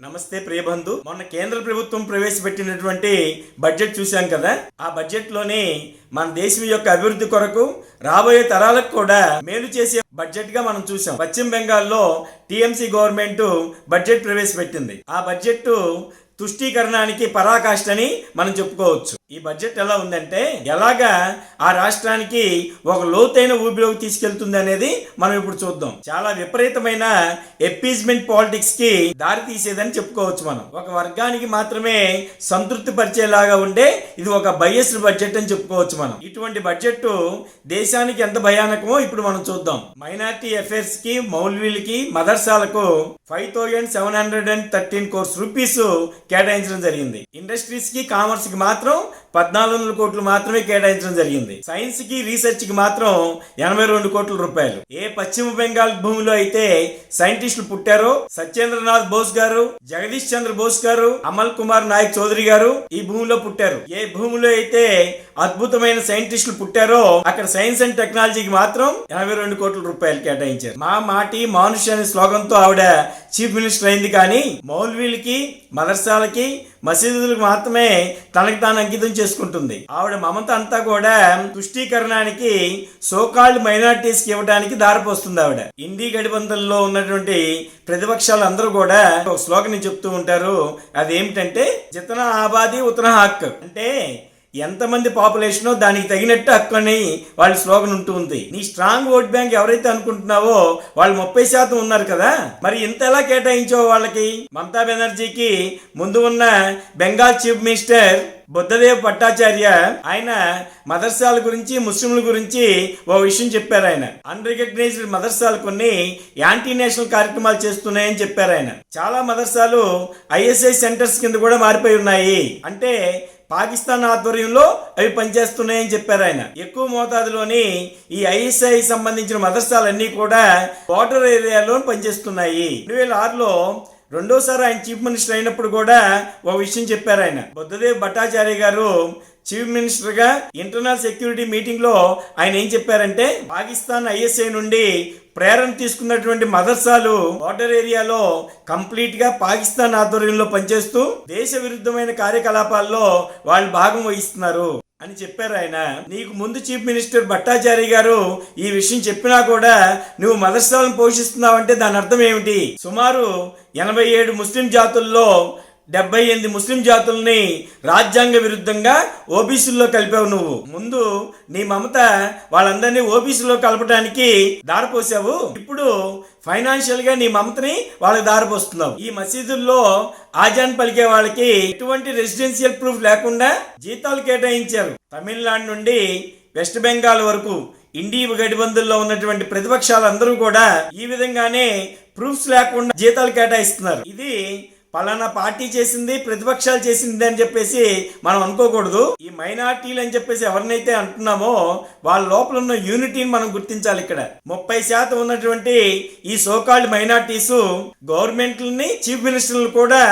నమస్తే ప్రియబంధు. మొన్న కేంద్ర ప్రభుత్వం ప్రవేశపెట్టినటువంటి బడ్జెట్ చూశాం కదా. ఆ బడ్జెట్ లోని మన దేశం యొక్క అభివృద్ధి కొరకు రాబోయే తరాలకు కూడా మేలు చేసే బడ్జెట్ గా మనం చూసాం. పశ్చిమ బెంగాల్లో టీఎంసీ గవర్నమెంట్ బడ్జెట్ ప్రవేశపెట్టింది. ఆ బడ్జెట్ తుష్టీకరణానికి పరాకాష్ఠని మనం చెప్పుకోవచ్చు. ఈ బడ్జెట్ ఎలా ఉందంటే ఎలాగా ఆ రాష్ట్రానికి ఒక లోతైన ఊపిలోకి తీసుకెళ్తుంది అనేది మనం ఇప్పుడు చూద్దాం. చాలా విపరీతమైన ఎప్పీజ్మెంట్ పాలిటిక్స్ కి దారి తీసేదని చెప్పుకోవచ్చు. మనం ఒక వర్గానికి మాత్రమే సంతృప్తి పరిచేలాగా ఉండే ఇది ఒక బయస్డ్ బడ్జెట్ అని చెప్పుకోవచ్చు. మనం ఇటువంటి బడ్జెట్ దేశానికి ఎంత భయానకమో ఇప్పుడు మనం చూద్దాం. మైనారిటీ అఫైర్స్ కి, మౌల్వీలకి, మదర్సాలకు 5713 crores రూపీస్ కేటాయించడం జరిగింది. ఇండస్ట్రీస్ కి, కామర్స్ కి మాత్రం 1400 కోట్లు మాత్రమే కేటాయించడం జరిగింది. సైన్స్ కి, రీసెర్చ్ కి మాత్రం 82 కోట్ల రూపాయలు. ఏ పశ్చిమ బెంగాల్ భూమిలో అయితే సైంటిస్టులు పుట్టారో, సత్యేంద్రనాథ్ బోస్ గారు, జగదీష్ చంద్ర బోస్ గారు, అమల్ కుమార్ నాయక్ చౌదరి గారు ఈ భూమిలో పుట్టారు. ఏ భూమిలో అయితే అద్భుతమైన సైంటిస్టులు పుట్టారో అక్కడ సైన్స్ అండ్ టెక్నాలజీకి మాత్రం 82 కోట్ల రూపాయలు కేటాయించారు. మా మాటి మానుష్ అనే స్లోగన్ తో ఆవిడ చీఫ్ మినిస్టర్ అయింది. కానీ మౌల్వీలకి, మదర్సాలకి, మసీదులకు మాత్రమే తనకి తాను అంకితం చేసుకుంటుంది. ఆవిడ మమత అంతా కూడా తుష్టీకరణానికి, సోకాల్డ్ మైనారిటీస్ కి ఇవ్వడానికి దారిపోస్తుంది. ఆవిడ ఇండి గడిబంధంలో ఉన్నటువంటి ప్రతిపక్షాలు అందరూ కూడా ఒక స్లోగన్ చెప్తూ ఉంటారు. అదేమిటంటే జితనా ఆబాదీ ఉతనా హక్, అంటే ఎంతమంది పాపులేషన్ దానికి తగినట్టు హక్కు అని వాళ్ళ స్లోగన్ ఉంటుంది. నీ స్ట్రాంగ్ ఓట్ బ్యాంక్ ఎవరైతే అనుకుంటున్నావో వాళ్ళు 30% ఉన్నారు కదా, మరి ఇంత ఎలా కేటాయించావు వాళ్ళకి? మమతా బెనర్జీకి ముందు ఉన్న బెంగాల్ చీఫ్ మినిస్టర్ బుద్ధదేవ్ భట్టాచార్య ఆయన మదర్సాల గురించి, ముస్లింల గురించి ఓ విషయం చెప్పారు. ఆయన అన్రికగ్నైజ్డ్ మదర్సాలు కొన్ని యాంటీ నేషనల్ కార్యక్రమాలు చేస్తున్నాయని చెప్పారు. ఆయన చాలా మదర్సాలు ఐఎస్ఐ సెంటర్స్ కింద కూడా మారిపోయి ఉన్నాయి, అంటే పాకిస్తాన్ ఆధ్వర్యంలో అవి పనిచేస్తున్నాయని చెప్పారు. ఆయన ఎక్కువ మోతాదులోని ఈ ఐఎస్ఐ సంబంధించిన మదర్సాలన్నీ కూడా బోర్డర్ ఏరియాలో పనిచేస్తున్నాయి. 2006లో రెండోసారి ఆయన చీఫ్ మినిస్టర్ అయినప్పుడు కూడా ఒక విషయం చెప్పారు. ఆయన బుద్ధదేవ్ భట్టాచార్య గారు చీఫ్ మినిస్టర్ గా ఇంటర్నల్ సెక్యూరిటీ మీటింగ్ లో ఆయన ఏం చెప్పారంటే, పాకిస్తాన్ ఐఎస్ఐ నుండి ప్రేరణ తీసుకున్నటువంటి మదర్సాలు బోర్డర్ ఏరియాలో కంప్లీట్ గా పాకిస్తాన్ ఆధ్వర్యంలో పనిచేస్తూ దేశ విరుద్ధమైన కార్యకలాపాల్లో వాళ్ళు భాగం వహిస్తున్నారు అని చెప్పారు. ఆయన నీకు ముందు చీఫ్ మినిస్టర్ భట్టాచార్య గారు ఈ విషయం చెప్పినా కూడా నువ్వు మదర్సాలను పోషిస్తున్నావంటే దాని అర్థం ఏమిటి? సుమారు 87 ముస్లిం జాతుల్లో 78 ముస్లిం జాతుల్ని రాజ్యాంగ విరుద్ధంగా ఓబీసీల్లో కలిపావు. నువ్వు ముందు నీ మమత వాళ్ళందరినీ ఓబీసీలో కలపడానికి దారిపోసావు. ఇప్పుడు ఫైనాన్షియల్ గా నీ మమతని వాళ్ళకి దారిపోస్తున్నావు. ఈ మసీదుల్లో ఆజాన్ పలికే వాళ్ళకి ఎటువంటి రెసిడెన్షియల్ ప్రూఫ్ లేకుండా జీతాలు కేటాయించారు. తమిళనాడు నుండి వెస్ట్ బెంగాల్ వరకు ఇండి గడిబందుల్లో ఉన్నటువంటి ప్రతిపక్షాలందరూ కూడా ఈ విధంగానే ప్రూఫ్స్ లేకుండా జీతాలు కేటాయిస్తున్నారు. ఇది పలానా పార్టీ చేసింది, ప్రతిపక్షాలు చేసింది అని చెప్పేసి మనం అనుకోకూడదు. ఈ మైనార్టీలు అని చెప్పేసి ఎవరినైతే అంటున్నామో వాళ్ళ లోపల ఉన్న యూనిటీని మనం గుర్తించాలి. ఇక్కడ 30% ఉన్నటువంటి ఈ సోకాల్డ్ మైనార్టీస్ గవర్నమెంట్లని, చీఫ్ మినిస్టర్లు కూడా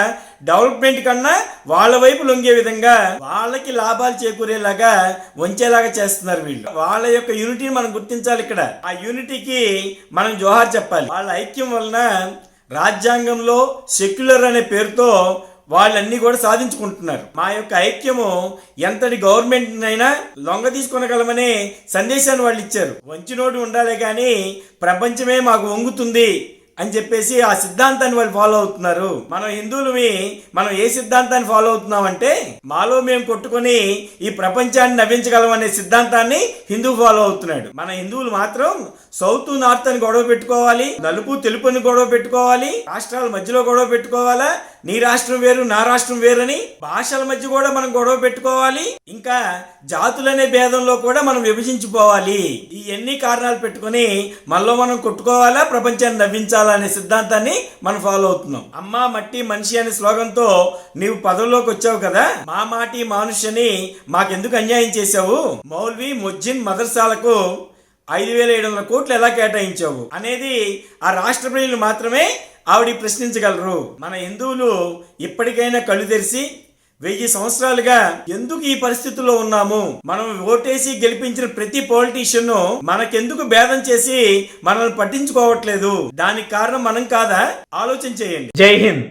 డెవలప్మెంట్ కన్నా వాళ్ళ వైపు లొంగే విధంగా వాళ్ళకి లాభాలు చేకూరేలాగా వంచేలాగా చేస్తున్నారు వీళ్ళు. వాళ్ళ యొక్క యూనిటీని మనం గుర్తించాలి. ఇక్కడ ఆ యూనిటీకి మనం జోహార్ చెప్పాలి. వాళ్ళ ఐక్యం వలన రాజ్యాంగంలో సెక్యులర్ అనే పేరుతో వాళ్ళన్నీ కూడా సాధించుకుంటున్నారు. మా యొక్క ఐక్యము ఎంతటి గవర్నమెంట్ అయినా లొంగ తీసుకొనగలమనే సందేశాన్ని వాళ్ళు ఇచ్చారు. వంచినోడు ఉండాలి కానీ ప్రపంచమే మాకు వంగుతుంది అని చెప్పేసి ఆ సిద్ధాంతాన్ని వాళ్ళు ఫాలో అవుతున్నారు. మనం హిందువులమి మనం ఏ సిద్ధాంతాన్ని ఫాలో అవుతున్నామంటే మాలో మేము కొట్టుకొని ఈ ప్రపంచాన్ని నవ్వించగలం అనే సిద్ధాంతాన్ని హిందూ ఫాలో అవుతున్నాడు. మన హిందువులు మాత్రం సౌత్ నార్త్ అని గొడవ పెట్టుకోవాలి, నలుపు తెలుపు అని గొడవ పెట్టుకోవాలి, రాష్ట్రాల మధ్యలో గొడవ పెట్టుకోవాలా, నీ రాష్ట్రం వేరు నా రాష్ట్రం వేరని భాషల మధ్య కూడా మనం గొడవ పెట్టుకోవాలి, ఇంకా జాతులనే భేదంలో కూడా మనం విభజించిపోవాలి. ఈ ఎన్ని కారణాలు పెట్టుకుని మనలో మనం కొట్టుకోవాలా, ప్రపంచాన్ని నవ్వించాలా అనే సిద్ధాంతాన్ని మనం ఫాలో అవుతున్నాం. అమ్మ మట్టి మనిషి అనే స్లోగన్ తో నీవు పదవిలోకి వచ్చావు కదా, మా మాటి మానుష్ అని మాకెందుకు అన్యాయం చేశావు? మౌల్వీ, ముజ్జిన్ మదర్సాలకు 5700 కోట్లు ఎలా కేటాయించావు అనేది ఆ రాష్ట్ర ప్రజలు మాత్రమే ఆవిడ ప్రశ్నించగలరు. మన హిందువులు ఇప్పటికైనా కళ్ళు తెరిచి 1000 సంవత్సరాలుగా ఎందుకు ఈ పరిస్థితుల్లో ఉన్నాము, మనం ఓటేసి గెలిపించిన ప్రతి పొలిటీషియన్ మనకెందుకు భేదం చేసి మనల్ని పట్టించుకోవట్లేదు, దానికి కారణం మనం కాదా? ఆలోచన చేయండి. జై హింద్.